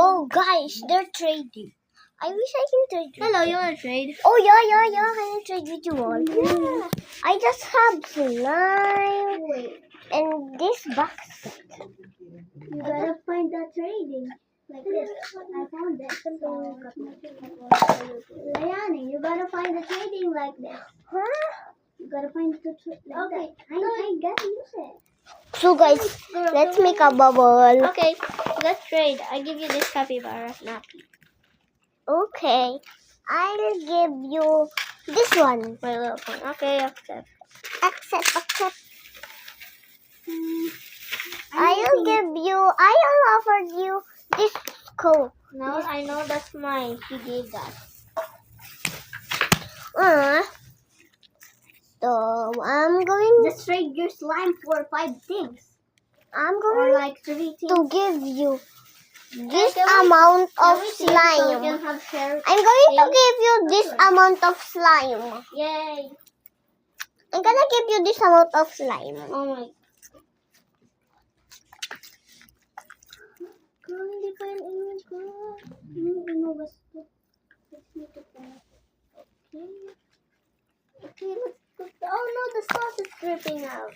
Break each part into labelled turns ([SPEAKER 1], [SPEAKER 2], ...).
[SPEAKER 1] Whoa, guys, they're trading. I wish I can trade with
[SPEAKER 2] Hello,
[SPEAKER 1] you.
[SPEAKER 2] you wanna trade?
[SPEAKER 1] Oh, yeah. Can I trade with you all?
[SPEAKER 2] Yeah.
[SPEAKER 1] I just have slime
[SPEAKER 2] Wait,
[SPEAKER 1] and this box.
[SPEAKER 2] you gotta find the trading. Like this. I found it. Layani, you gotta find the trading like this.
[SPEAKER 1] Huh?
[SPEAKER 2] You gotta find the trading. Okay, I gotta use it.
[SPEAKER 1] So, guys, let's make a bubble.
[SPEAKER 2] Okay, let's trade. I give you this capybara nappy.
[SPEAKER 1] Okay. I'll give you this one.
[SPEAKER 2] My little phone. Okay, accept.
[SPEAKER 1] Accept. I'll offer you this coat.
[SPEAKER 2] No, I know that's mine. He gave that.
[SPEAKER 1] So I'm going
[SPEAKER 2] Just trade your slime for 5 things.
[SPEAKER 1] I'm
[SPEAKER 2] Or
[SPEAKER 1] going
[SPEAKER 2] like 3 things.
[SPEAKER 1] to give you this
[SPEAKER 2] Can we-
[SPEAKER 1] amount
[SPEAKER 2] Can
[SPEAKER 1] of
[SPEAKER 2] we trade so we
[SPEAKER 1] slime.
[SPEAKER 2] can have share?
[SPEAKER 1] I'm going to
[SPEAKER 2] things?
[SPEAKER 1] give you this amount of slime.
[SPEAKER 2] Yay!
[SPEAKER 1] I'm gonna give you this amount of slime.
[SPEAKER 2] Oh my. Hindi pa yung image ko. Yung inubas ko. Let's make it back. Okay, let's put. Oh no, the sauce is dripping out.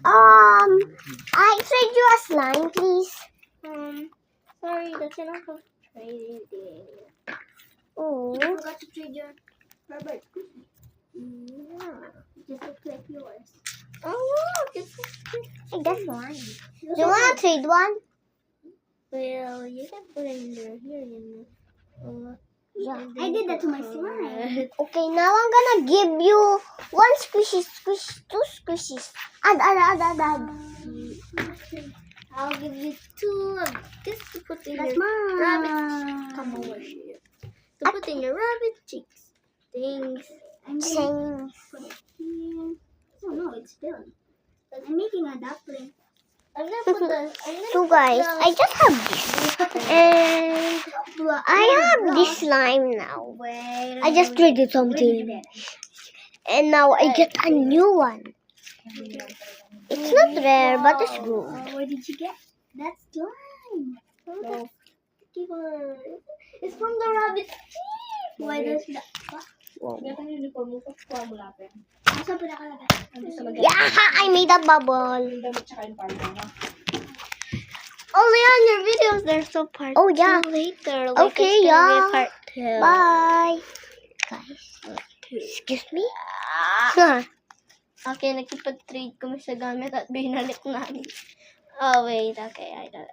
[SPEAKER 1] I trade you a slime, please.
[SPEAKER 2] Sorry, that's enough of trading thing.
[SPEAKER 1] Oh,
[SPEAKER 2] I forgot to trade your Herbert cookie. Yeah, just looks like yours. Oh wow, just
[SPEAKER 1] hey, that's one. Do you wanna trade one?
[SPEAKER 2] well, you can put it in there here, you know.
[SPEAKER 1] Yeah.
[SPEAKER 2] I did that to my slime.
[SPEAKER 1] Okay, now I'm gonna give you one squishy, two squishies. Add.
[SPEAKER 2] I'll give you 2 of this to put in
[SPEAKER 1] That's
[SPEAKER 2] your
[SPEAKER 1] mine.
[SPEAKER 2] rabbit. Come over here. To put in your rabbit cheeks. Thanks.
[SPEAKER 1] Same.
[SPEAKER 2] Put it here. Oh no, it's done. I'm making a dumpling. I'm gonna put the.
[SPEAKER 1] So guys, I just have this, and I have this slime now.
[SPEAKER 2] Wait.
[SPEAKER 1] I just traded something, and now I get a new one. It's not rare, but it's good.
[SPEAKER 2] Where did you get that slime?
[SPEAKER 1] No.
[SPEAKER 2] It's from the rabbit teeth. Why does that?
[SPEAKER 1] Wow.
[SPEAKER 2] Nasa pa nakalagay?
[SPEAKER 1] Yeah, I made a bubble.
[SPEAKER 2] Oh, Leon, your videos they're so part.
[SPEAKER 1] Oh, yeah.
[SPEAKER 2] Later. Like
[SPEAKER 1] Okay,
[SPEAKER 2] it's gonna
[SPEAKER 1] yeah.
[SPEAKER 2] be part 2.
[SPEAKER 1] Bye, guys. Excuse me. Huh.
[SPEAKER 2] Okay, nakipag-trade kami sa gamit at binalik namin. Oh, wait. Okay, I don't